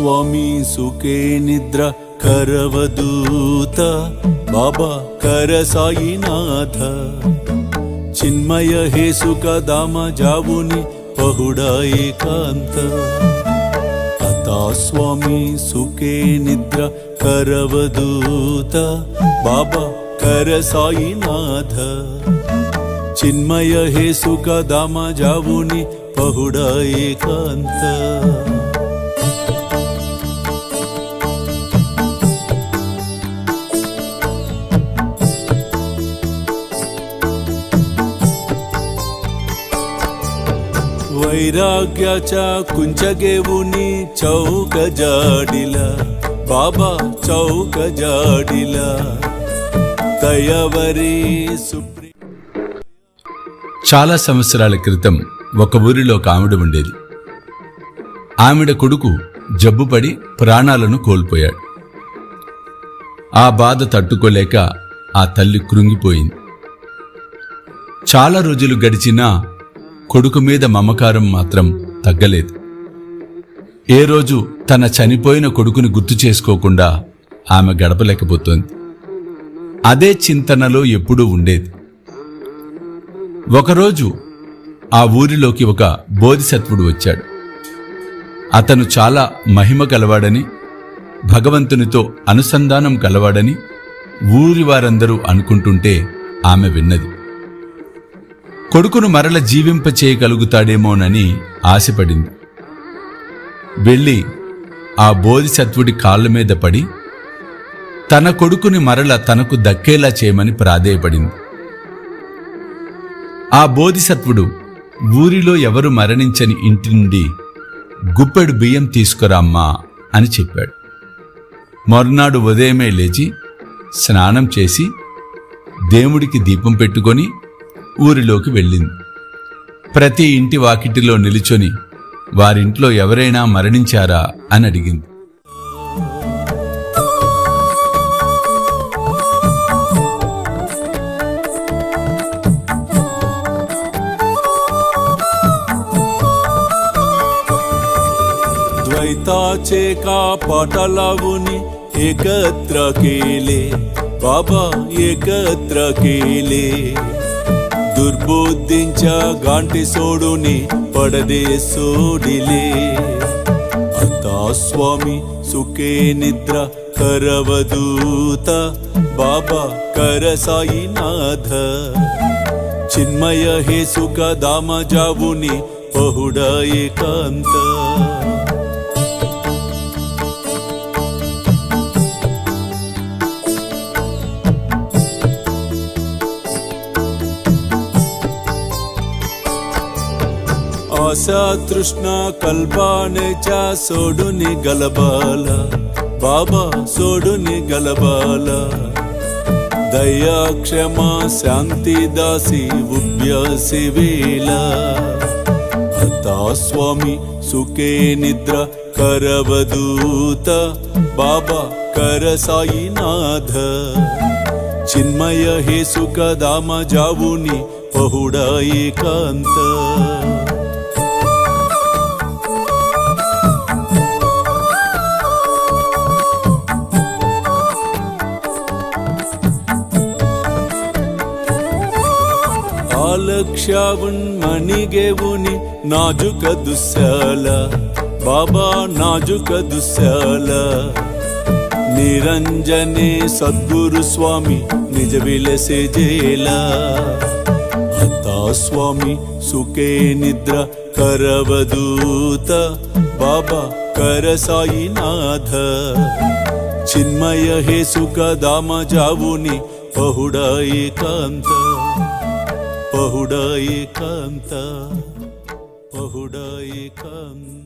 स्वामी सुखे निद्रा करवदूत बाबा कर साईनाथ चिन्मय हे सुख धाम जाऊनी पहुडा एकांत आता स्वामी सुखे निद्रा करवदूत बाबा कर साईनाथ चिन्मय हे सुख धाम जाऊनी पहुडा एकांत वैराग्याच्या कुंचगेवुनी चौक जाडिला बाबा चौक जाडिला దయవరి సుప్రీ. చాలా సంవత్సరాల క్రితం ఒక ఊరిలో ఒక ఆవిడ ఉండేది. ఆవిడ కొడుకు జబ్బుపడి ప్రాణాలను కోల్పోయాడు. ఆ బాధ తట్టుకోలేక ఆ తల్లి కృంగిపోయింది. చాలా రోజులు గడిచినా కొడుకు మీద మమకారం మాత్రం తగ్గలేదు. ఏ రోజు తన చనిపోయిన కొడుకుని గుర్తు చేసుకోకుండా ఆమె గడపలేకపోతోంది. అదే చింతనలో ఎప్పుడూ ఉండేది. ఒకరోజు ఆ ఊరిలోకి ఒక బోధిసత్వుడు వచ్చాడు. అతను చాలా మహిమ కలవాడని, భగవంతునితో అనుసంధానం కలవాడని ఊరి వారందరూ అనుకుంటుంటే ఆమె విన్నది. కొడుకును మరల జీవింపచేయగలుగుతాడేమోనని ఆశపడింది. వెళ్ళి ఆ బోధిసత్వుడి కాళ్ళ మీద పడి తన కొడుకుని మరల తనకు దక్కేలా చేయమని ప్రాధేయపడింది. ఆ బోధిసత్వుడు ఊరిలో ఎవరు మరణించని ఇంటి నుండి గుప్పెడు బియ్యం తీసుకురామ్మా అని చెప్పాడు. మర్నాడు ఉదయమే లేచి స్నానం చేసి దేవుడికి దీపం పెట్టుకొని ఊరిలోకి వెళ్ళింది. ప్రతి ఇంటి వాకిటిలో నిలుచొని వారింట్లో ఎవరైనా మరణించారా అని అడిగింది. द्वैताचे का पाटालावून एकत्र केले बाबा एकत्र केले दुर्बुद्धींच्या गांठी सोडून पडदे सोडिले आता स्वामी सुखे निद्रा करवदूत बाबा कर साईनाथ चिन्मय हे सुख धाम जाऊन पहुडा एकांत आशा तृष्णा कल्पानेच्या सोडून गलबाला बाबा सोडून गलबाला दया क्षमा शांती दासी उभ्य सेवेला आता स्वामी सुखे निद्रा करवदूत बाबा कर साईनाथ चिन्मय हे सुख धाम जाऊन पहुडा एकांत लक्षावून मणिगेवून नाजुक दुस्याला बाबा नाजुक दुस्याला निरंजने सद्गुरु स्वामी निज विलसे जेला आता स्वामी सुखे निद्रा करवदूत बाबा कर साईनाथ चिन्मय हे सुख धाम जाऊन पहुडा एकांत पहुडा एकांत पहुडा एकांत